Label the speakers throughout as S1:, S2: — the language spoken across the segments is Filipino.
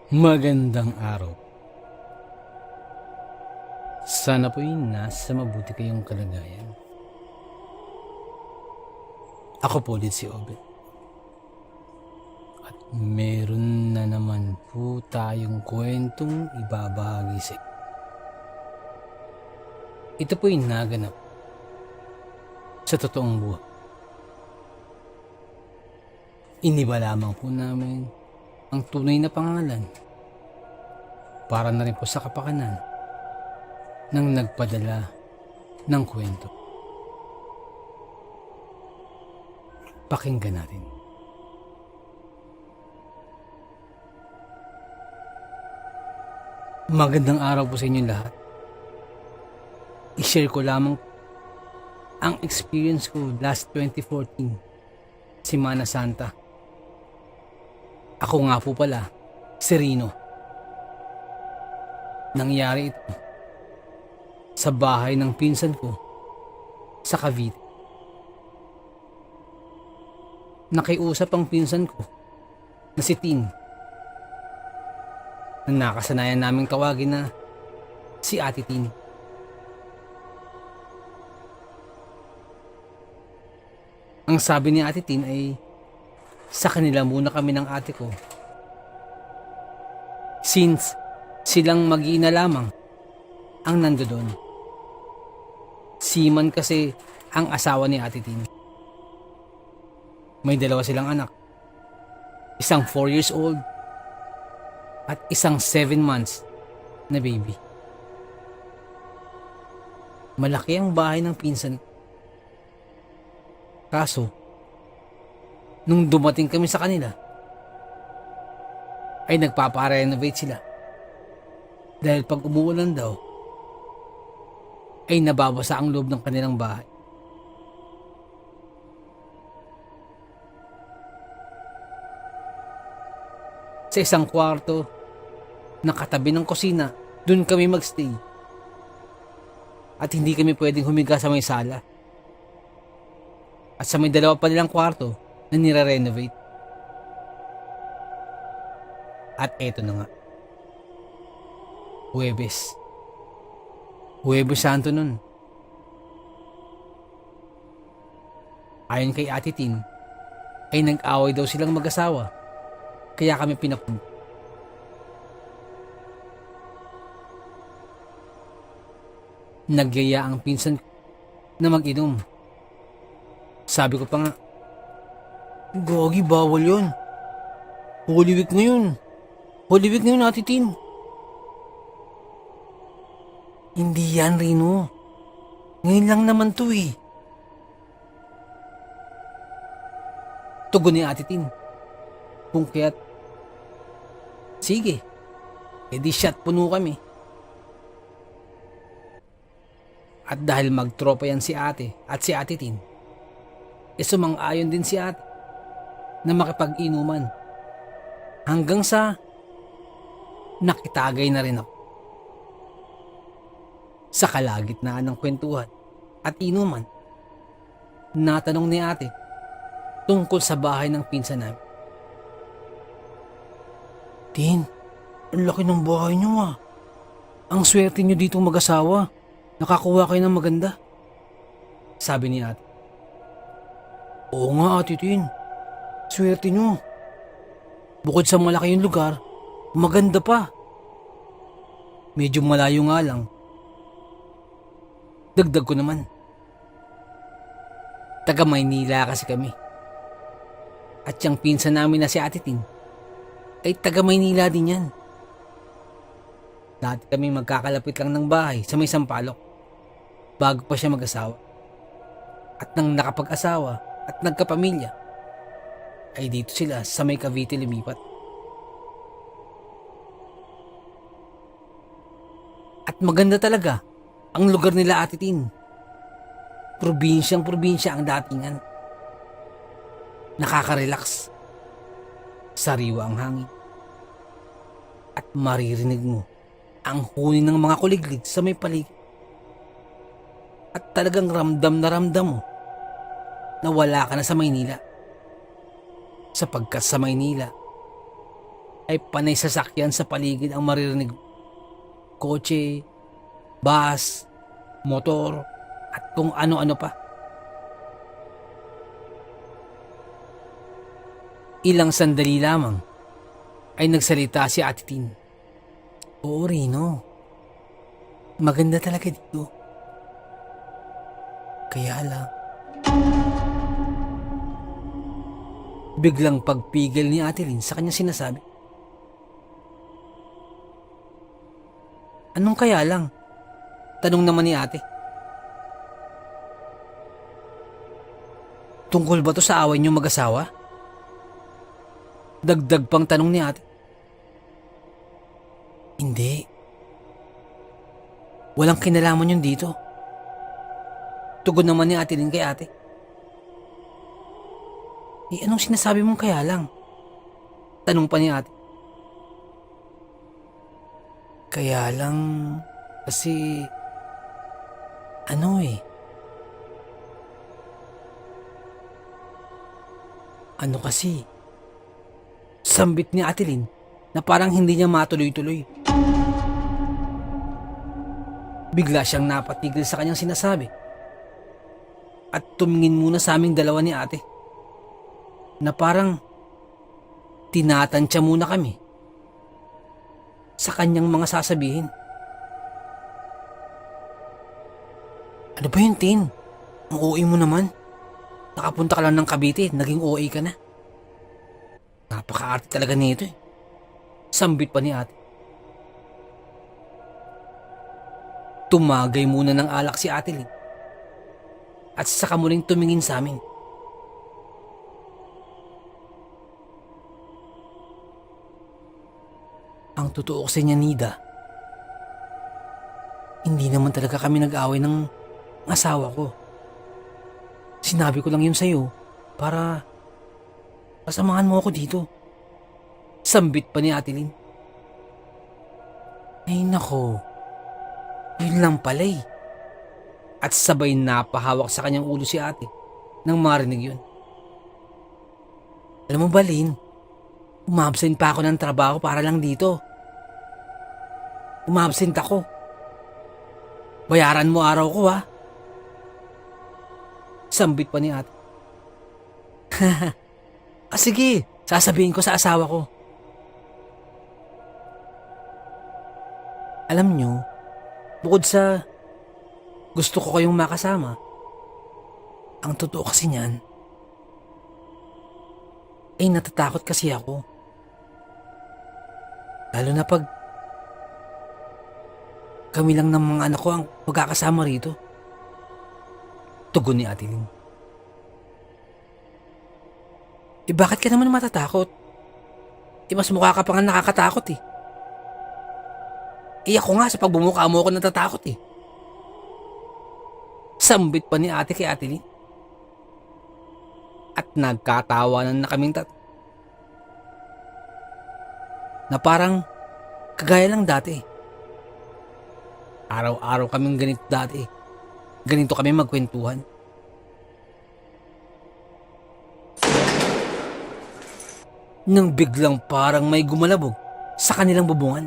S1: Magandang araw. Sana po'y nasa mabuti kayong kalagayan. Ako po ulit si Obet. At meron na naman po tayong kwentong ibabahagi sa inyo. Ito po'y naganap sa totoong buhay. Iniba lamang po namin ang tunay na pangalan para na rin po sa kapakanan ng nagpadala ng kwento. Pakinggan natin. Magandang araw po sa inyo lahat. I-share ko lamang ang experience ko last 2014, Semana Santa. Ako nga po pala, si Rino. Nangyari ito sa bahay ng pinsan ko sa Cavite. Nakiusap ang pinsan ko na si Tin, na nakasanayan naming tawagin na si Ate Tin. Ang sabi ni Ate Tin ay sa kanila muna kami ng ate ko, since silang mag-iina lamang ang nandoon. Seaman kasi ang asawa ni Ate Tin. May dalawa silang anak. Isang 4 years old at isang 7 months na baby. Malaki ang bahay ng pinsan. Kaso, nung dumating kami sa kanila, ay nagpapa-renovate sila. Dahil pag umuulan daw, ay nababasa ang loob ng kanilang bahay. Sa isang kwarto na katabi ng kusina, dun kami magstay. At hindi kami pwedeng humiga sa may sala. At sa may dalawa pa nilang kwarto na nire-renovate. At eto na nga. Huwebes Santo nun. Ayon kay Ate Tin, ay nag-away daw silang mag-asawa. Kaya kami pinapunta. Nagyaya ang pinsan ko na mag-inom. Sabi ko pa nga, Gogi, bawal yun. Holy Week ngayon. Holy Week ngayon, Ate Tin. Hindi yan, Rino. Ngayon lang naman to eh. Tugon ni Ate Tin. Kung kaya't, sige, edi shot puno kami. At dahil magtropa yan si ate at si Ate Tin, sumang-ayon din si ate na makipag-inuman hanggang sa nakitagay na rin ako. Sa kalagitnaan ng kwentuhan at inuman, natanong ni ate tungkol sa bahay ng pinsan namin. Tin, ang laki ng bahay niyo ah. Ang swerte niyo dito mag-asawa. Nakakuha kayo ng maganda. Sabi ni ate. Oo nga, Ate Tin. Swerte nyo. Bukod sa malaki yung lugar, maganda pa. Medyo malayo nga lang. Dagdag ko naman. Taga Maynila kasi kami. At yung pinsan namin na si Ate Tin, ay taga Maynila din yan. Dati kami magkakalapit lang ng bahay sa may Sampaloc bago pa siya mag-asawa. At nang nakapag-asawa at nagkapamilya, ay dito sila sa may Cavite lumipat. At maganda talaga ang lugar nila, Ate Tin. Probinsyang-probinsya ang datingan. Nakaka-relax. Sariwa ang hangin. At maririnig mo ang huni ng mga kuliglig sa may paligid. At talagang ramdam na ramdam mo na wala ka na sa Maynila. Sapagkat sa Maynila, ay panay sasakyan sa paligid ang maririnig. Kotse, bus, motor, at kung ano-ano pa. Ilang sandali lamang ay nagsalita si Ate Tin. Oo, Rino. Maganda talaga dito. Kaya lang. Biglang pagpigil ni Ate Lynn sa kanyang sinasabi. Anong kaya lang? Tanong naman ni ate. Tungkol ba to sa away niyong mag-asawa? Dagdag pang tanong ni ate. Hindi. Walang kinalaman yun dito. Tugon naman ni Ate Lynn kay ate. Anong sinasabi mong kaya lang? Tanong pa ni ate. Kaya lang, kasi, ano kasi, sambit ni Ate Lynn na parang hindi niya matuloy-tuloy. Bigla siyang napatigil sa kanyang sinasabi at tumingin muna sa aming dalawa ni ate na parang tinatansya muna kami sa kanyang mga sasabihin. Ano ba yun, Tin? Ang OA mo naman. Nakapunta ka lang ng Cavite, naging OA ka na. Napaka-arte talaga nito eh. Sambit pa ni ate. Tumagay muna ng alak si Ate Lynn at saka muling tumingin sa amin. Ang totoo kasi niya, Nida, hindi naman talaga kami nag-away ng asawa ko. Sinabi ko lang yun sa'yo para pasamahan mo ako dito. Sambit pa ni Ate Lynn. Ay nako, yun lang pala eh. At sabay napahawak sa kanyang ulo si ate nang marinig yun. Alam mo ba, Lynn, umabsent pa ako ng trabaho para lang dito. Umabsent ako. Bayaran mo araw ko ha. Sambit pa ni ate. Sige, sasabihin ko sa asawa ko. Alam nyo, bukod sa gusto ko kayong makasama, ang totoo kasi niyan, ay natatakot kasi ako. Lalo na pag kami lang ng mga anak ko ang magkakasama rito. Tugon ni Ate Lynn. Bakit ka naman matatakot? Mas mukha ka pa nga nakakatakot eh. Ako nga sa pagbumukha mo ako natatakot eh. Sambit pa ni ate kay Ate Lynn. At nagkatawanan na kaming na parang kagaya lang dati. Araw-araw kaming ganito dati. Ganito kami magkwentuhan. Nang biglang parang may gumalabog sa kanilang bubungan.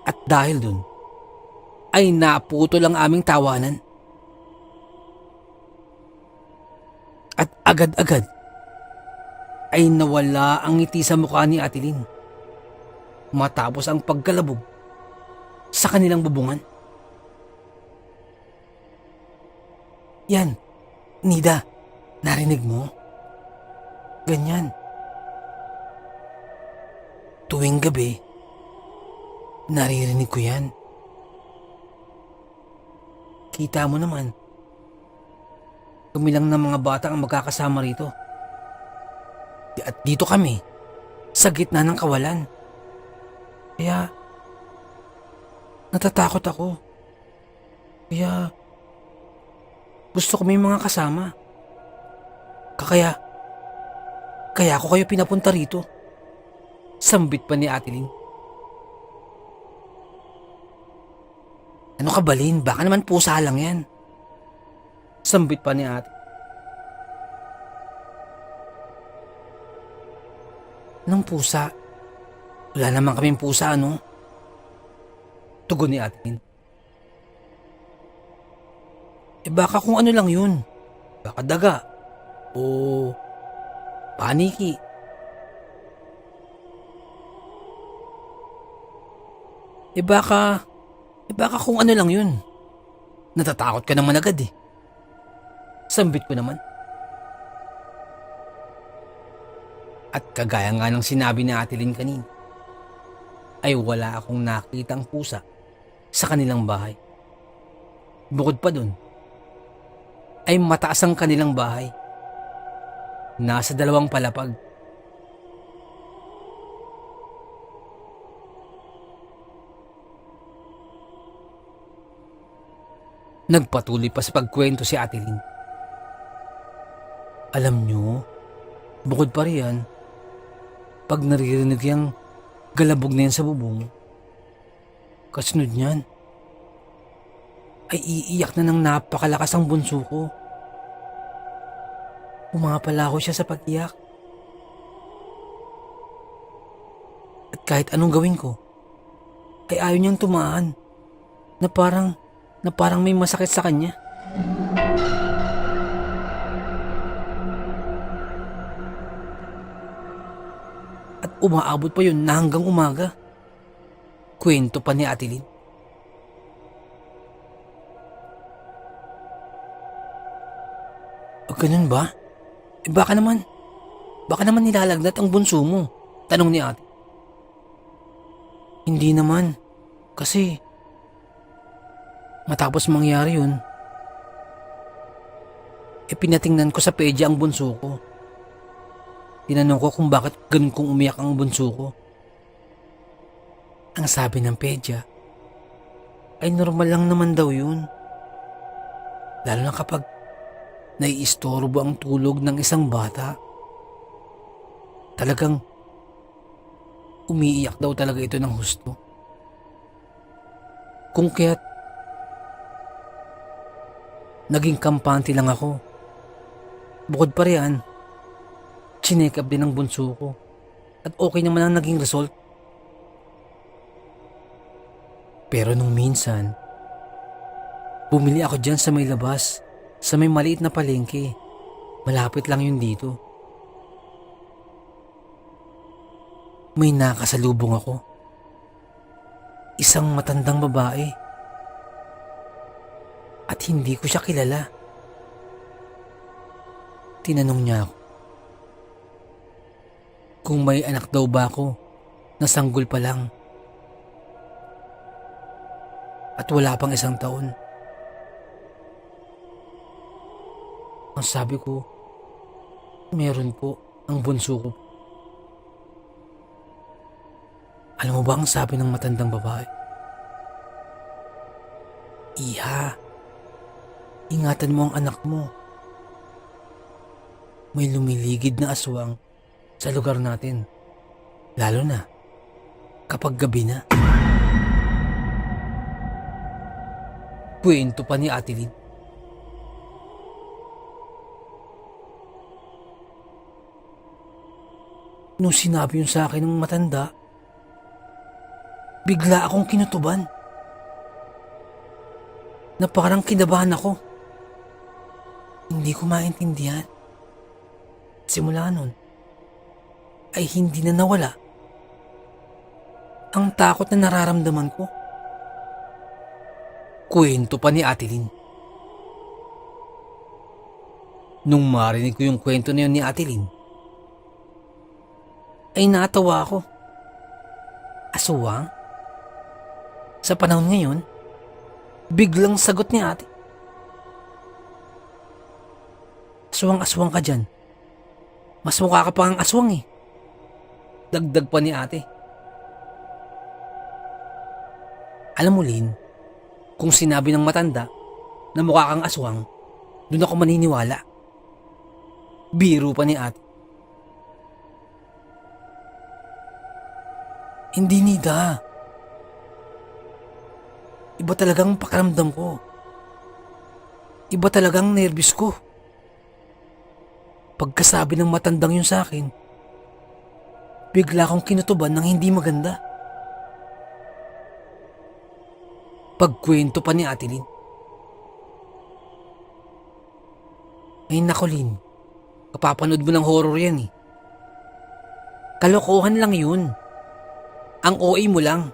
S1: At dahil dun, ay naputol ang aming tawanan. At agad-agad ay nawala ang ngiti sa mukha ni Ate Lynn matapos ang pagkalabog sa kanilang bubungan. Yan, Nida, narinig mo? Ganyan. Tuwing gabi, naririnig ko yan. Kita mo naman, kumilang ng mga bata ang magkakasama rito. At dito kami, sa gitna ng kawalan. Kaya, natatakot ako. Kaya, gusto ko may mga kasama. Kaya ako kayo pinapunta rito. Sambit pa ni Ate Lynn. Ano ka ba, Lynn? Baka naman pusa lang yan. Sambit pa ni ate. Anong pusa? Wala naman kaming pusa, ano? Tugon ni Ate Lynn. Baka kung ano lang yun. Baka daga. O paniki. Baka kung ano lang yun. Natatakot ka naman agad eh. Sambit ko naman. At kagaya nga ng sinabi ni Ate Lynn kanina, ay wala akong nakitang pusa sa kanilang bahay. Bukod pa dun, ay mataas ang kanilang bahay. Nasa 2 palapag. Nagpatuloy pa sa pagkwento si Ate Lynn. Alam nyo, bukod pa riyan, pag naririnig yung galabog na yan sa bubong, kasunod niyan, ay iiyak na ng napakalakas ang bunso ko. Pumapalaho siya sa pag-iyak. At kahit anong gawin ko, ay ayaw niyang tumaan, na parang may masakit sa kanya. At umaabot pa yun na hanggang umaga. Kwento pa ni Ate Lynn. Ganun ba? Baka naman nilalagnat ang bunso mo, tanong ni Ate. Hindi naman, kasi matapos mangyari yun, pinatingnan ko sa pedya ang bunso ko. Tinanong ko kung bakit ganun kong umiyak ang bunso ko. Ang sabi ng pedya, ay normal lang naman daw yun. Lalo na kapag naiistorbo ang tulog ng isang bata. Talagang umiiyak daw talaga ito ng husto. Kung kaya't naging kampante lang ako. Bukod pa riyan, chinek up din ang bunso ko at okay naman ang naging result. Pero nung minsan, bumili ako dyan sa may labas, sa may maliit na palengke. Malapit lang yun dito. May nakasalubong ako. Isang matandang babae. At hindi ko siya kilala. Tinanong niya ako kung may anak daw ba ako na sanggol pa lang. At wala pang 1 taon. Ang sabi ko, meron po, ang bunso ko. Alam mo ba ang sabi ng matandang babae? Iha, ingatan mo ang anak mo. May lumiligid na aswang sa lugar natin. Lalo na kapag gabi na. Kwento pa ni Ate Lynn. Nung sinabi yun sa akin ng matanda, bigla akong kinutuban. Na parang kinabahan ako. Hindi ko maintindihan. Simula nun, ay hindi na nawala ang takot na nararamdaman ko. Kwento pa ni Ate Lynn. Nung marinig ko yung kwento na yun ni Ate Lynn, ay natawa ako. Aswang? Sa panahon ngayon, biglang sagot ni Ate. Aswang-aswang ka dyan. Mas mukha ka pa ang aswang eh. Dagdag pa ni Ate. Alam mo, Lynn, kung sinabi ng matanda na mukha kang aswang, doon ako maniniwala. Biro pa ni Ate. Hindi, Nida. Iba talagang pakiramdam ko. Iba talagang nervous ko. Pagkasabi ng matandang yun sa akin, Bigla akong kinutuban ng hindi maganda. Pagkwento pa ni Ate Lynn. Ay nako Lynn, kapapanood mo ng horror yan eh. Kalokohan lang yun. Ang OA mo lang.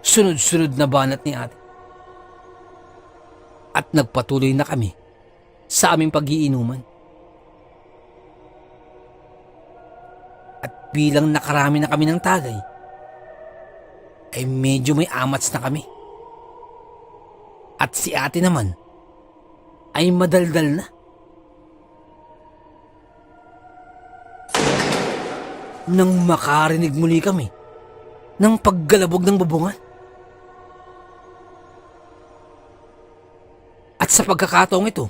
S1: Sunod-sunod na banat ni ate. At nagpatuloy na kami sa aming pag-iinuman. At bilang nakarami na kami ng tagay, ay medyo may amats na kami. At si ate naman ay madaldal na. Nang makarinig muli kami ng paggalabog ng bubungan. At sa pagkakataong ito,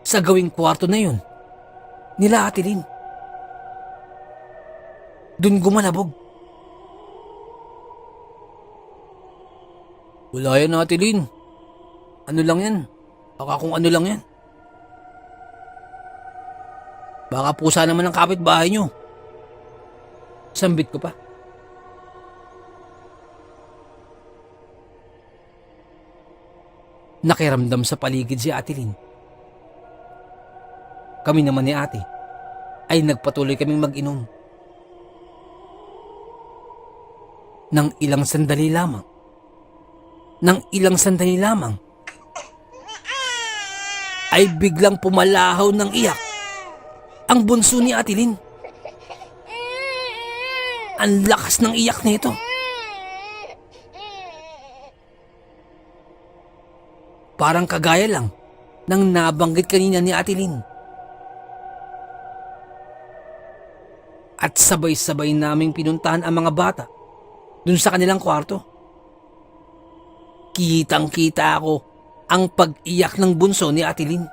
S1: sa gawing kwarto na yun, nila Ate Lynn, dun gumalabog. Wala yan Ate Lynn. Ano lang yan? Baka kung ano lang yan. Baka pusa naman ng kapitbahay nyo. Sambit ko pa. Nakiramdam sa paligid si Ate Lynn. Kami naman ni ate ay nagpatuloy kaming mag-inom. Nang ilang sandali lamang, ay biglang pumalahaw ng iyak ang bunso ni Ate Lynn. Ang lakas ng iyak nito. Parang kagaya lang ng nabanggit kanina ni Ate Lynn. At sabay-sabay naming pinuntahan ang mga bata dun sa kanilang kwarto. Kitang-kita ako ang pag-iyak ng bunso ni Ate Lynn.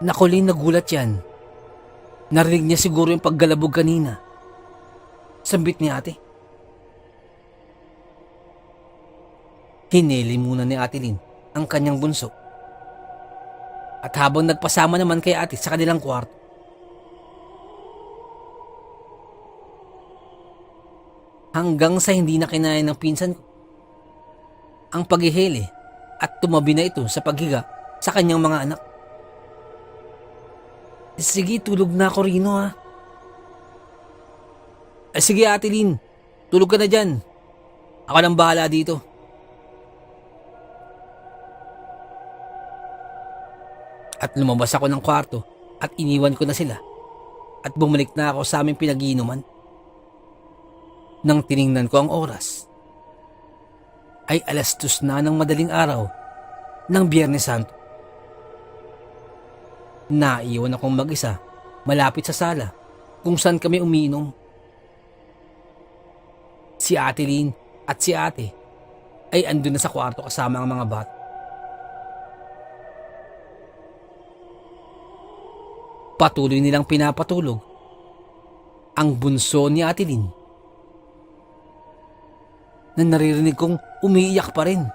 S1: Naku Lynn, nagulat yan. Narinig niya siguro yung paggalabog kanina. Sambit ni ate. Hinili muna ni Ate Lynn ang kanyang bunso. At habang nagpasama naman kay ate sa kanilang kwarto, hanggang sa hindi na kinaya ng pinsan ko ang paghihili at tumabi na ito sa paghiga sa kanyang mga anak. Sige, tulog na ako rino ha. Sige Ate Lynn, tulog ka na dyan. Ako nang bahala dito. At lumabas ako ng kwarto at iniwan ko na sila. At bumalik na ako sa aming pinag-iinuman. Nang tiningnan ko ang oras, ay 2:00 na ng madaling araw ng Biyernes Santo. Naiwan akong mag-isa malapit sa sala kung saan kami umiinom. Si Ate Lynn at si ate ay andun na sa kwarto kasama ang mga bata. Patuloy nilang pinapatulog ang bunso ni Ate Lynn na naririnig kong umiiyak pa rin.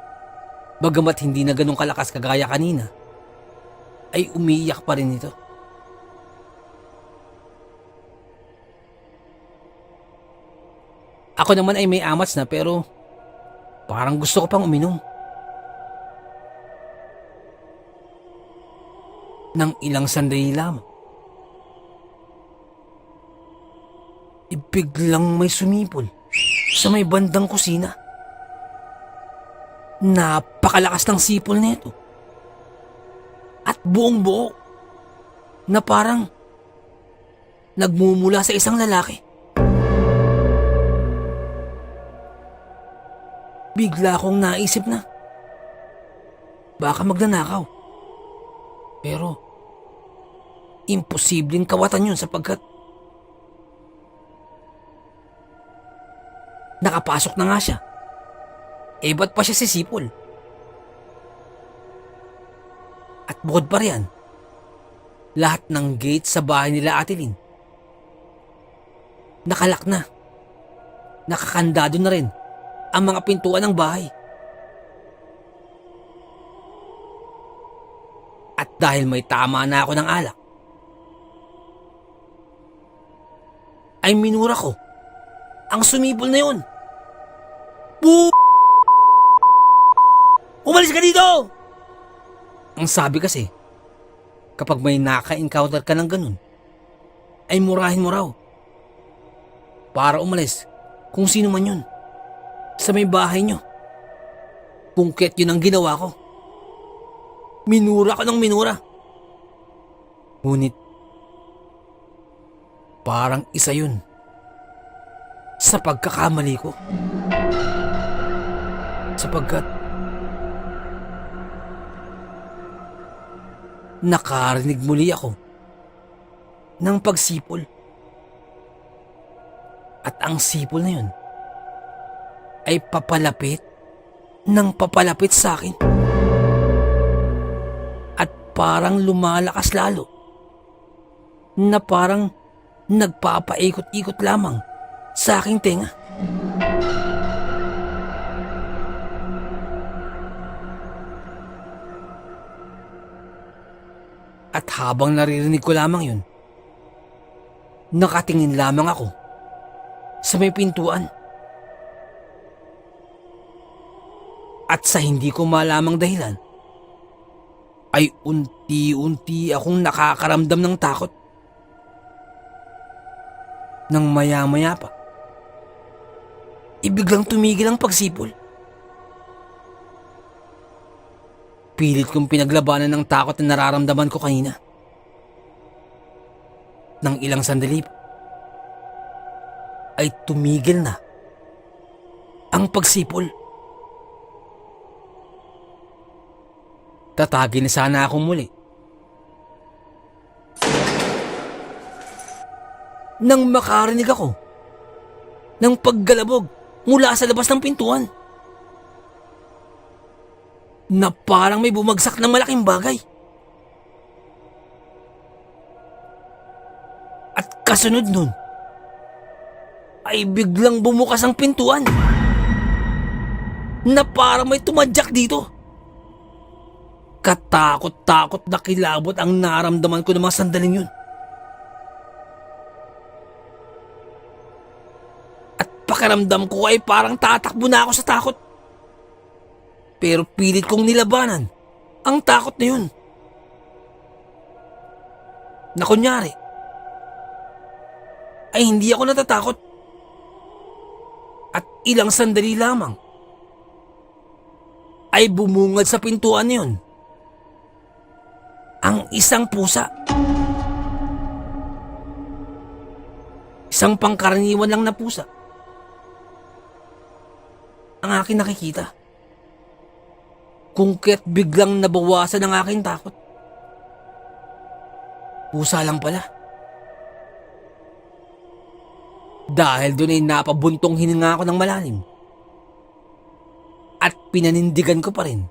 S1: Bagamat hindi na ganun kalakas kagaya kanina, ay umiiyak pa rin ito. Ako naman ay may amats na pero parang gusto ko pang uminom. Nang ilang sandali lamang, biglang may sumipol sa may bandang kusina. Napakalakas ng sipol nito. At buong buo na parang nagmumula sa isang lalaki. Bigla akong naisip na baka magnanakaw. Pero imposibleng kawatan yun sapagkat nakapasok na nga siya. Ba't pa siya sisipol? At bukod pa riyan, lahat ng gate sa bahay nila Ate Lynn nakalak na. Nakakandado na rin ang mga pintuan ng bahay. At dahil may tama na ako ng alak, ay minura ko ang sumipol na yun. Bu! Umalis ka dito! Ang sabi kasi, kapag may naka-encounter ka ng ganun, ay murahin mo raw. Para umalis kung sino man yun sa may bahay nyo. Pungket yun ang ginawa ko. Minura ko ng minura. Ngunit, parang isa yun sa pagkakamali ko. Sapagkat nakarinig muli ako ng pagsipol. At ang sipol na yun ay papalapit sa akin. At parang lumalakas lalo, na parang nagpapaikot-ikot lamang sa aking tenga. At habang naririnig ko lamang yun, nakatingin lamang ako sa may pintuan. At sa hindi ko malamang dahilan, ay unti-unti akong nakakaramdam ng takot. Nang maya-maya pa, ibiglang tumigil ang pagsipol. Pilit kong pinaglabanan ng takot na nararamdaman ko kanina. Nang ilang sandali ay tumigil na ang pagsipol. Tatagin na sana akong muli. Nang makarinig ako ng paggalabog mula sa labas ng pintuan, na parang may bumagsak ng malaking bagay. At kasunod nun, ay biglang bumukas ang pintuan, na parang may tumadyak dito. Katakot-takot na kilabot ang naramdaman ko ng mga sandaling yun. At pakiramdam ko ay parang tatakbo na ako sa takot. Pero pilit kong nilabanan ang takot na yun. Na kunyari, ay hindi ako natatakot. At ilang sandali lamang, ay bumungad sa pintuan na yun ang isang pusa. Isang pangkaraniwan lang na pusa ang aking nakikita. Kung kaya't biglang nabawasan ang aking takot. Pusa lang pala. Dahil doon ay napabuntong hininga ako ng malalim. At pinanindigan ko pa rin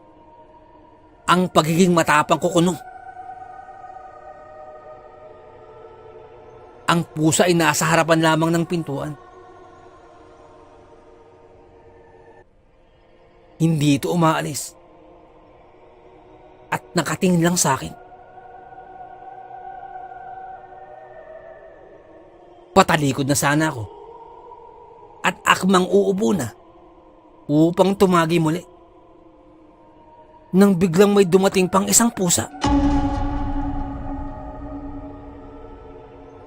S1: ang pagiging matapang ko kuno. Ang pusa ay nasa harapan lamang ng pintuan. Hindi ito umaalis. At nakatingin lang sa akin. Patalikod na sana ako. At akmang uupo na upang tumagi muli. Nang biglang may dumating pang isang pusa.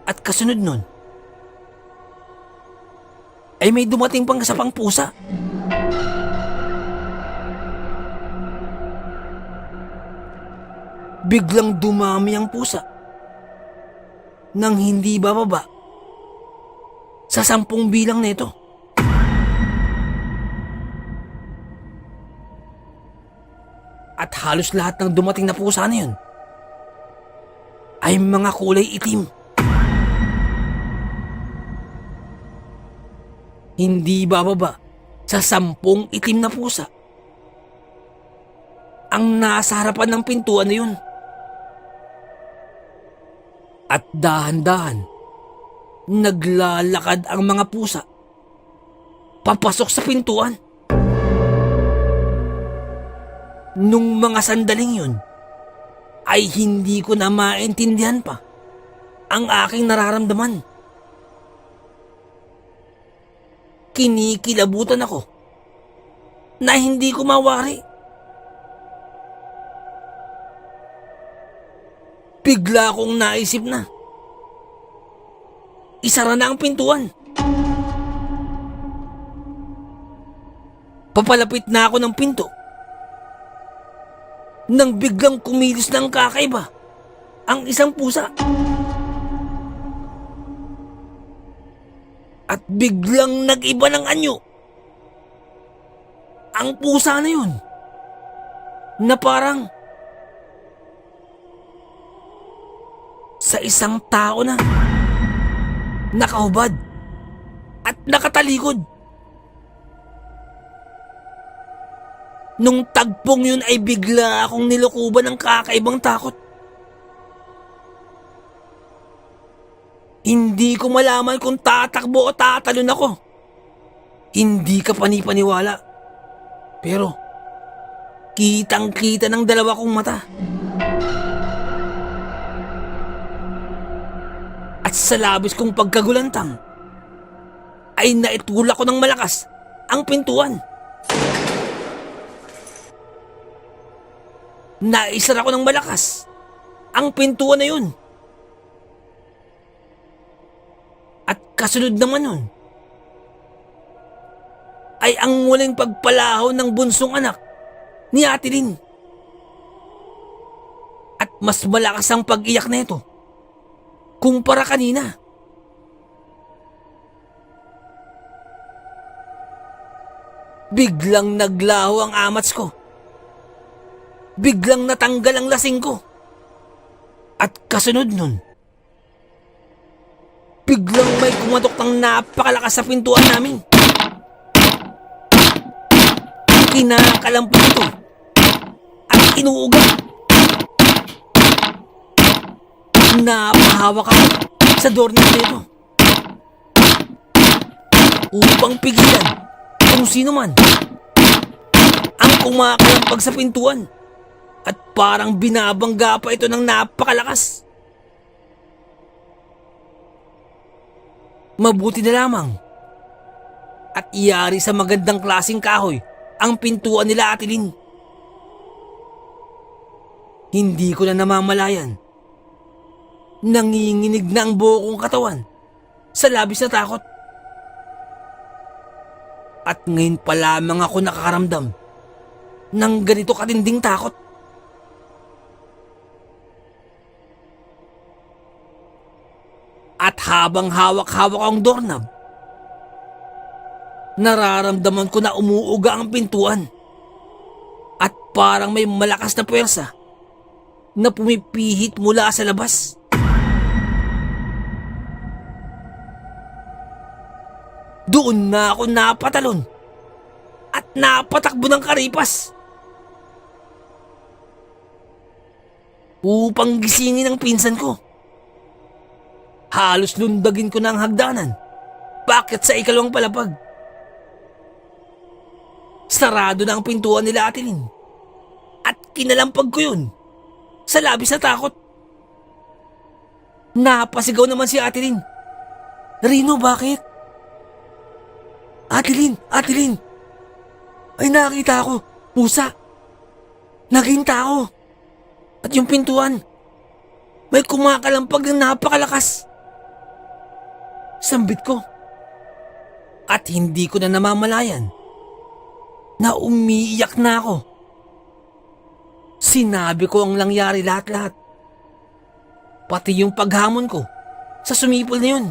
S1: At kasunod nun, ay may dumating pang isa pang pusa. Biglang dumami ang pusa nang hindi bababa sa 10 bilang nito. At halos lahat ng dumating na pusa na yun ay mga kulay itim. Hindi bababa sa 10 itim na pusa ang nasa harapan ng pintuan na yun. At dahan-dahan, naglalakad ang mga pusa papasok sa pintuan. Nung mga sandaling yun, ay hindi ko na maintindihan pa ang aking nararamdaman. Kinikilabutan ako na hindi ko mawari. Bigla akong naisip na isara na ang pintuan. Papalapit na ako ng pinto nang biglang kumilos ng kakaiba ang isang pusa. At biglang nag-iba ng anyo ang pusa na yun, na parang sa isang tao na nakahubad at nakatalikod. Nung tagpong yun ay bigla akong nilukuban ng kakaibang takot. Hindi ko malaman kung tatakbo o tatalon ako. Hindi ka panipaniwala. Pero kitang-kita ng dalawa kong mata. At sa labis kong pagkagulantang ay naitulak ko ng malakas ang pintuan. Naisara ko ng malakas ang pintuan na yun. At kasunod naman nun ay ang muling pagpalaho ng bunsong anak ni Ate Lynn. At mas malakas ang pag-iyak na ito kumpara kanina. Biglang naglaho ang amats ko. Biglang natanggal ang lasing ko. At kasunod nun, biglang may kumatok ng napakalakas sa pintuan namin. Kinakalampag ito at inuuga. Napahawak ako sa doorknob nito upang pigilan kung sino man ang kumakalampag sa pintuan. At parang binabangga pa ito ng napakalakas. Mabuti na lamang at iyari sa magandang klaseng kahoy ang pintuan nila Ate Lynn. Hindi ko na namamalayan. Nanginginig na ang buo kong katawan sa labis na takot. At ngayon pa lamang ako nakakaramdam ng ganito katinding takot. At habang hawak-hawak ang doorknob, nararamdaman ko na umuuga ang pintuan. At parang may malakas na puwersa na pumipihit mula sa labas. Doon na ako napatalon at napatakbo ng karipas upang gisingin ang pinsan ko. Halos lundagin ko na ang hagdanan. Bakit sa ikalawang palapag? Sarado na ang pintuan nila Ate Lynn. At kinalampag ko yun sa labis na takot. Napasigaw naman si Ate Lynn. Rino, bakit? Ate Lynn, Ate Lynn. Ay, nakita ako. Pusa. Naging tao. At yung pintuan, may kumakalampag ng napakalakas. Sambit ko. At hindi ko na namamalayan na umiiyak na ako. Sinabi ko ang nangyari lahat-lahat. Pati yung paghamon ko sa sumipol na yun.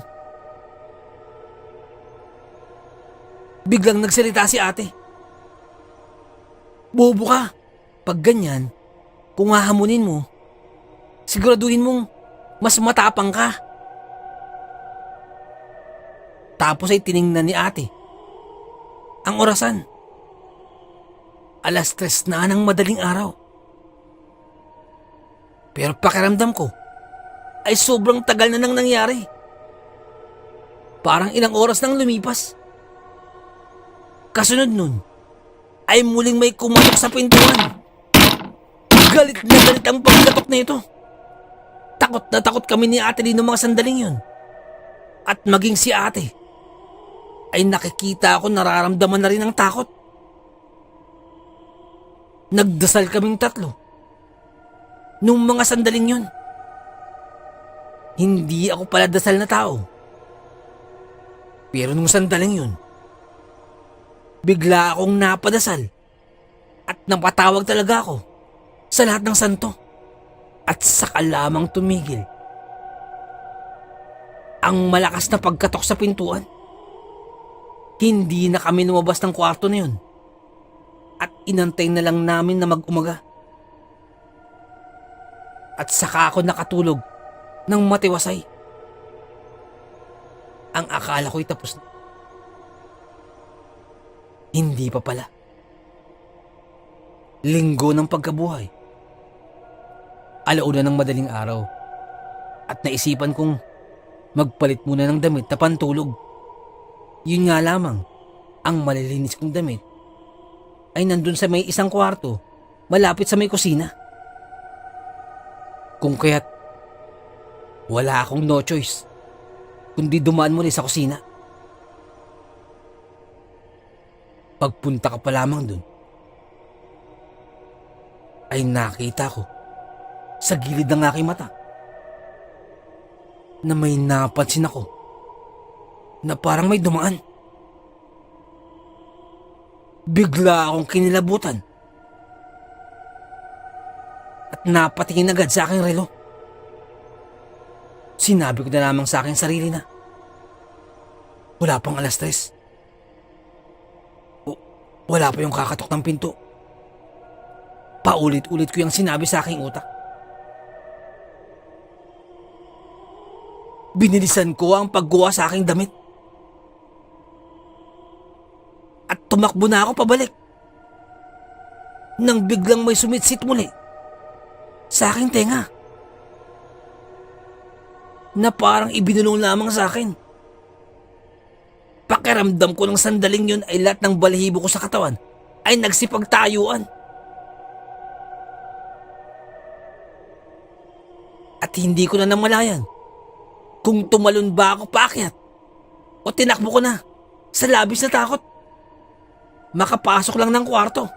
S1: Biglang nagsalita si ate. Bobo ka. Pag ganyan, kung hahamunin mo, siguraduhin mong mas matapang ka. Tapos ay tiningnan ni ate ang orasan. 3:00 na ng madaling araw. Pero pakiramdam ko ay sobrang tagal na nang nangyari. Parang ilang oras nang lumipas. Kasunod nun ay muling may kumatok sa pintuan. Galit na galit ang pagkatok na ito. Takot na takot kami ni Ate Lynn ng mga sandaling yun. At maging si ate ay nakikita ako nararamdaman na rin ang takot. Nagdasal kaming tatlo. Nung mga sandaling yun, hindi ako pala dasal na tao. Pero nung sandaling yun, bigla akong napadasal at napatawag talaga ako sa lahat ng santo at saka lamang tumigil ang malakas na pagkatok sa pintuan. Hindi na kami lumabas ng kwarto na yun at inantay na lang namin na mag-umaga. At saka ako nakatulog ng matiwasay. Ang akala ko'y tapos na. Hindi pa pala. Linggo ng pagkabuhay. Alauna ng madaling araw. At naisipan kong magpalit muna ng damit na pantulog. Yun nga lamang, ang malilinis kong damit ay nandun sa may isang kwarto, malapit sa may kusina. Kung kaya't wala akong no choice kundi dumaan muli sa kusina. Pagpunta ka pa lamang dun, ay nakita ko sa gilid ng aking mata na may napansin ako na parang may dumaan. Bigla akong kinilabutan at napatingin agad sa aking relo. Sinabi ko na lamang sa aking sarili na wala pang 3:00. Wala pa yung kakatok ng pinto. Paulit-ulit ko yung sinabi sa aking utak. Binilisan ko ang paggawa sa aking damit. At tumakbo na ako pabalik. Nang biglang may sumitsit muli sa aking tenga na parang ibinulong lamang sa akin. Pakiramdam ko ng sandaling yun ay lahat ng balahibo ko sa katawan ay nagsipagtayuan. At hindi ko na namalayan kung tumalon ba ako paakyat o tinakbo ko na sa labis na takot. Makapasok lang ng kwarto.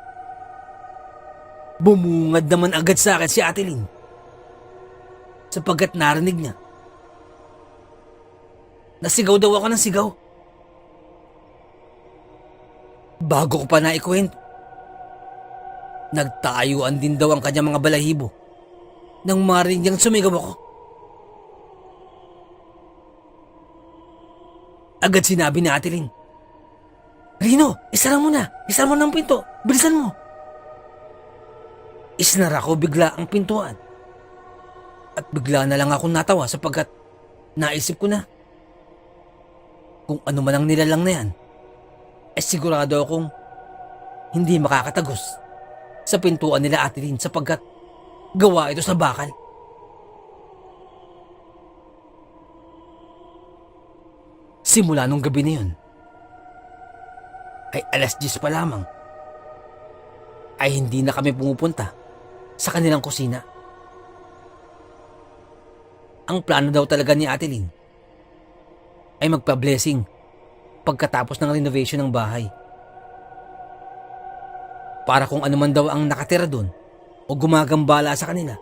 S1: Bumungad naman agad sa akin si Ate Lynn sapagkat narinig niya. Nasigaw daw ako ng sigaw. Bago ko pa naikwento, nagtayuan din daw ang kanyang mga balahibo nang marinig niyang sumigaw ako. Agad sinabi ni Ate Lynn, "Rino, isara mo na. Isara mo ng pinto. Bilisan mo." Isinara ko bigla ang pintuan. At bigla na lang akong natawa sapagkat naisip ko na kung ano man ang nilalang na yan, ay sigurado akong hindi makakatagos sa pintuan nila Ate Lynn sapagkat gawa ito sa bakal. Simula nung gabi na yun, ay 10:00 pa lamang, ay hindi na kami pumupunta sa kanilang kusina. Ang plano daw talaga ni Ate Lynn ay magpa-blessing pagkatapos ng renovation ng bahay. Para kung ano man daw ang nakatira doon o gumagambala sa kanila,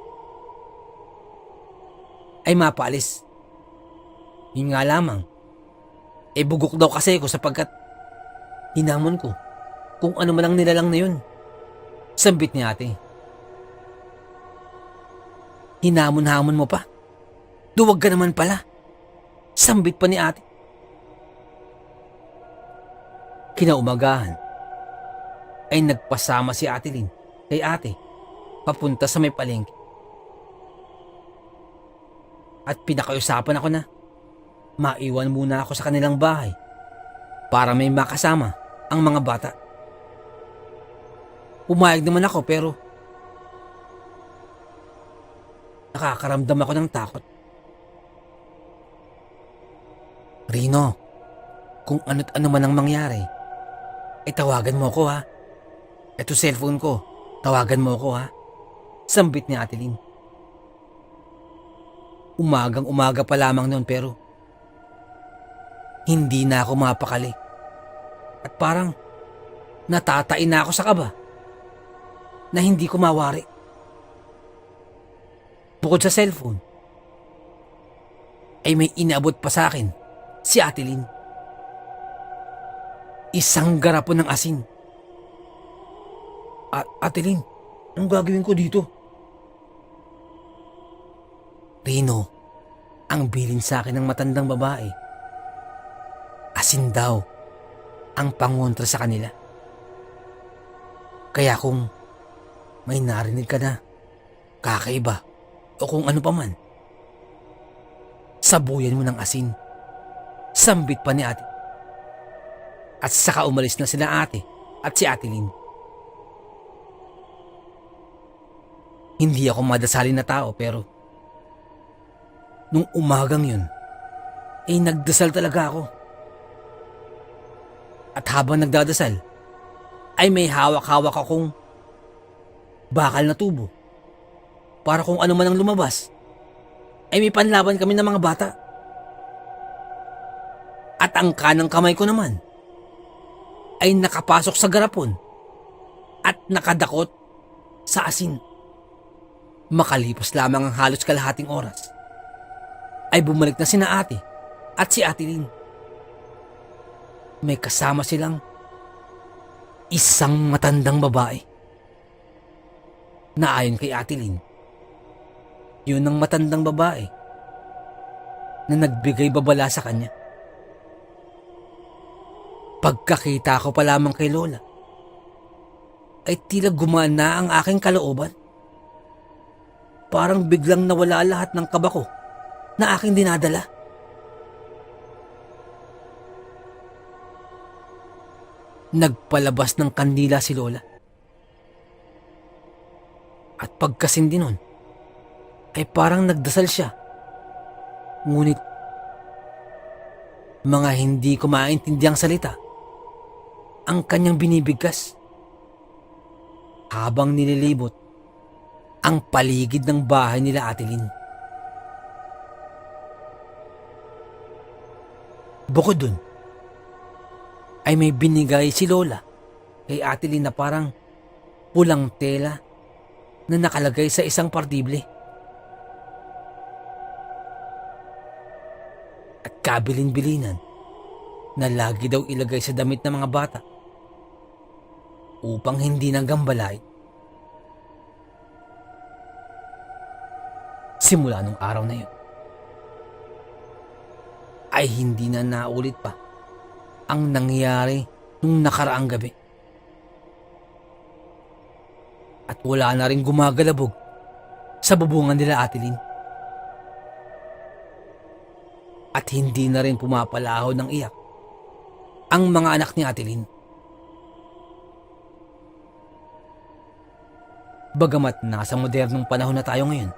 S1: ay mapaalis. Yun nga lamang, bugok daw kasi ko sapagkat hinamon ko kung ano man ang nilalang na yun. Sambit ni Ate. Hinamon-hamon mo pa? Duwag ka naman pala. Sambit pa ni Ate. Kinaumagahan ay nagpasama si Ate Lynn kay Ate papunta sa may palengke. At pinakausapan ako na maiwan muna ako sa kanilang bahay para may makasama ang mga bata. Pumayag naman ako pero nakakaramdam ako ng takot. Rino, kung ano't ano man ang mangyari, tawagan mo ko ha. Ito cellphone ko, tawagan mo ko ha. Sambit ni Ate Lynn. Umagang umaga pa lamang noon pero hindi na ako mapakali At parang natatain na ako sa kaba na hindi ko mawari. Bukod sa cellphone, ay may inaabot pa sa akin si Ate Lynn. Isang garapon ng asin. Ate Lynn, anong gagawin ko dito? Rino, ang bilin sa akin ng matandang babae. Asin daw ang pangontra sa kanila. Kaya kung may narinig ka na kakaiba o kung ano pa man, sabuyan mo ng asin. Sambit pa ni ate. At saka umalis na sila ate at si Ate Lynn. Hindi ako madasalin na tao pero nung umagang yun, ay nagdasal talaga ako. At habang nagdadasal, ay may hawak-hawak akong bakal na tubo. Para kung ano man ang lumabas, ay may panlaban kami ng mga bata. At ang kanang kamay ko naman, ay nakapasok sa garapon at nakadakot sa asin. Makalipas lamang ang halos kalahating oras, ay bumalik na sina ate at si Ate Lynn. May kasama silang isang matandang babae na ayon kay Ate Lynn, yun ang matandang babae na nagbigay babala sa kanya. Pagkakita ko pa lamang kay Lola, ay tila gumana ang aking kalooban. Parang biglang nawala lahat ng kaba ko na aking dinadala. Nagpalabas ng kandila si Lola. At pagkasindi nun, ay parang nagdasal siya. Ngunit, mga hindi ko maintindiang salita ang kanyang binibigkas habang nililibot ang paligid ng bahay nila Ate Lynn. Bukod dun, ay may binigay si Lola kay Ate Lynn na parang pulang tela na nakalagay sa isang partible. At kabilin-bilinan na lagi daw ilagay sa damit ng mga bata upang hindi nanggambalay. Simula nung araw na yun, ay hindi na naulit pa ang nangyari nung nakaraang gabi. At wala na rin gumagalabog sa bubungan nila Ate Lynn. At hindi na rin pumapalaho ng iyak ang mga anak ni Ate Lynn. Bagamat nasa modernong panahon na tayo ngayon,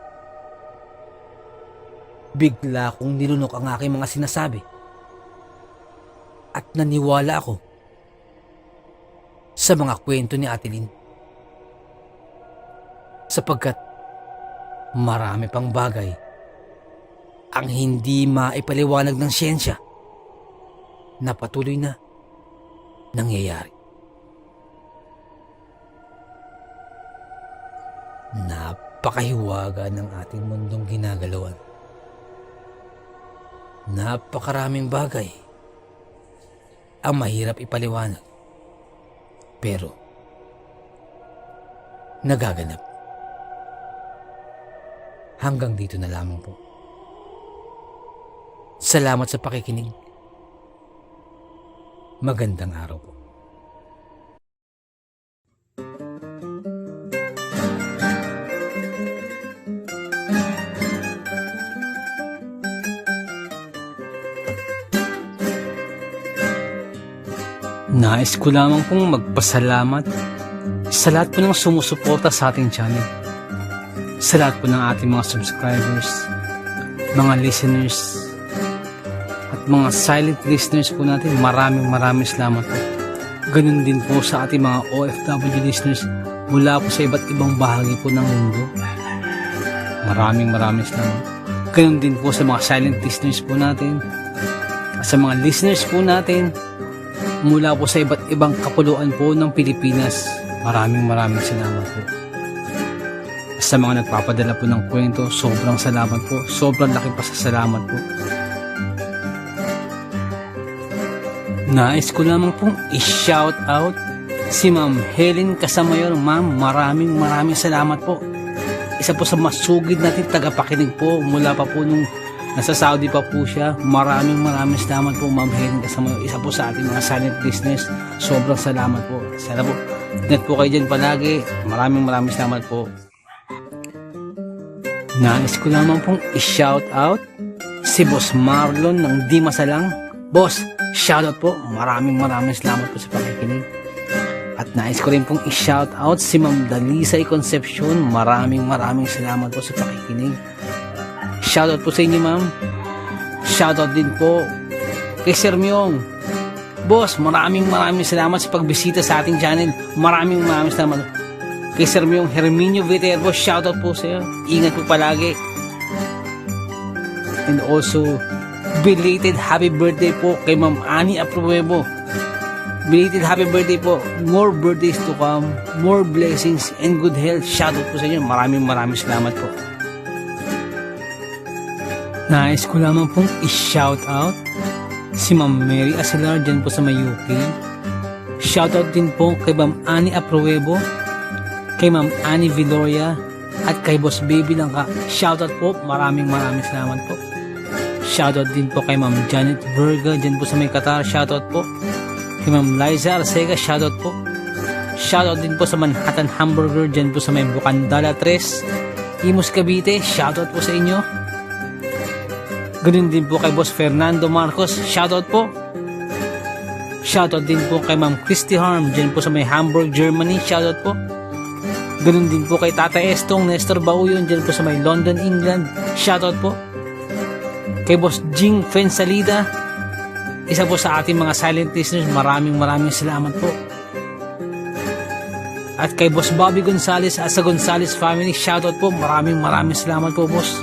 S1: bigla kong nilunok ang aking mga sinasabi at naniwala ako sa mga kwento ni Ate Lynn. Sapagkat marami pang bagay ang hindi maipaliwanag ng siyensya na patuloy na nangyayari. Napakahiwaga ng ating mundong ginagalawan. Napakaraming bagay ang mahirap ipaliwanag, pero nagaganap. Hanggang dito na lamang po. Salamat sa pakikinig. Magandang araw po. Nais ko lamang pong magpasalamat sa lahat po ng sumusuporta sa ating channel. Sa lahat po ng ating mga subscribers, mga listeners, at mga silent listeners po natin. Maraming salamat po. Ganun din po sa ating mga OFW listeners mula po sa iba't ibang bahagi po ng mundo. Maraming salamat. Ganun din po sa mga silent listeners po natin at sa mga listeners po natin mula po sa iba't ibang kapuluan po ng Pilipinas. Maraming salamat po. Sa mga nagpapadala po ng kwento, sobrang salamat po. Sobrang laki pasasalamat po. Nais ko lamang pong i-shout out si Ma'am Helen Casamayor. Ma'am, maraming salamat po. Isa po sa masugid natin tagapakinig po mula pa po nung nasa Saudi pa po siya. Maraming salamat po, Ma'am Helen Casamayor. Isa po sa ating mga silent listeners. Sobrang salamat po. Sana po, net po kayo dyan palagi. Maraming salamat po. Nais ko lamang pong i-shout out si Boss Marlon ng Di Masalang. Boss, shoutout po. Maraming salamat po sa pakikinig. At nais ko rin pong i-shout out si Ma'am Dalisay Concepcion. Maraming salamat po sa pakikinig. Shoutout po sa inyo, ma'am. Shoutout din po kay Sir Myong. Boss, maraming salamat sa pagbisita sa ating channel. Maraming salamat. Kay Sir Myong Herminio Viterbo, shoutout po sa iyo. Ingat po palagi. And also, belated happy birthday po kay Ma'am Annie Apruebo. Belated happy birthday po. More birthdays to come. More blessings and good health. Shoutout po sa inyo. Maraming salamat po. Nais ko lamang pong i-shout out si Ma'am Mary Asilar dyan po sa may UK. Shoutout din po kay Ma'am Annie Apruebo, kay Ma'am Annie Viloria, at kay Boss Baby Langka. Shoutout po. Maraming salamat po. Shoutout din po kay Ma'am Janet Verga dyan po sa may Qatar. Shoutout po. Kay Ma'am Liza Arcega. Shoutout po. Shoutout din po sa Manhattan Hamburger dyan po sa may Bukandala 3, Imus Cavite. Shoutout po sa inyo. Ganun din po kay Boss Fernando Marcos. Shoutout po. Shoutout din po kay Ma'am Christy Harm dyan po sa may Hamburg, Germany. Shoutout po. Ganun din po kay Tata Estong Nestor Bauyon dyan po sa may London, England. Shoutout po. Kay Boss Jing Fensalida, isa po sa ating mga silent listeners. Maraming salamat po. At kay Boss Bobby Gonzales at sa Gonzales family, shoutout po. Maraming salamat po, boss.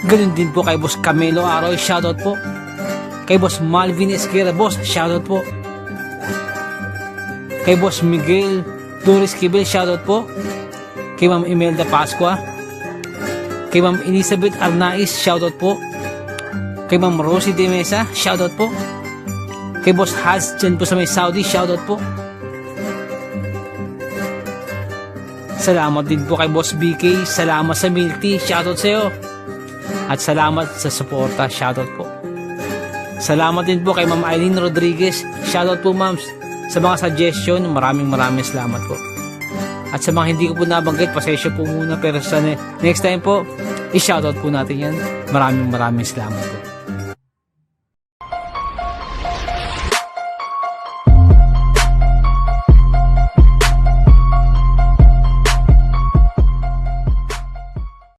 S1: Ganun din po kay Boss Camelo Aroy, shoutout po. Kay Boss Malvin Esquera, boss, shoutout po. Kay Boss Miguel Doris Kibel, shoutout po. Kay Ma'am Imelda Pascua. Kay Ma'am Elizabeth Arnaiz, shoutout po. Kay Ma'am Rosie De Mesa, shoutout po. Kay Boss Haz dyan po sa may Saudi, shoutout po. Salamat din po kay Boss BK. Salamat sa milk tea, shoutout sa iyo. At salamat sa suporta, shoutout po. Salamat din po kay Ma'am Eileen Rodriguez. Shoutout po, ma'ams. Sa mga suggestion, maraming salamat po. At sa mga hindi ko po nabanggit, pasensya po muna. Pero sa next time po, i-shoutout po natin yan. Maraming salamat po.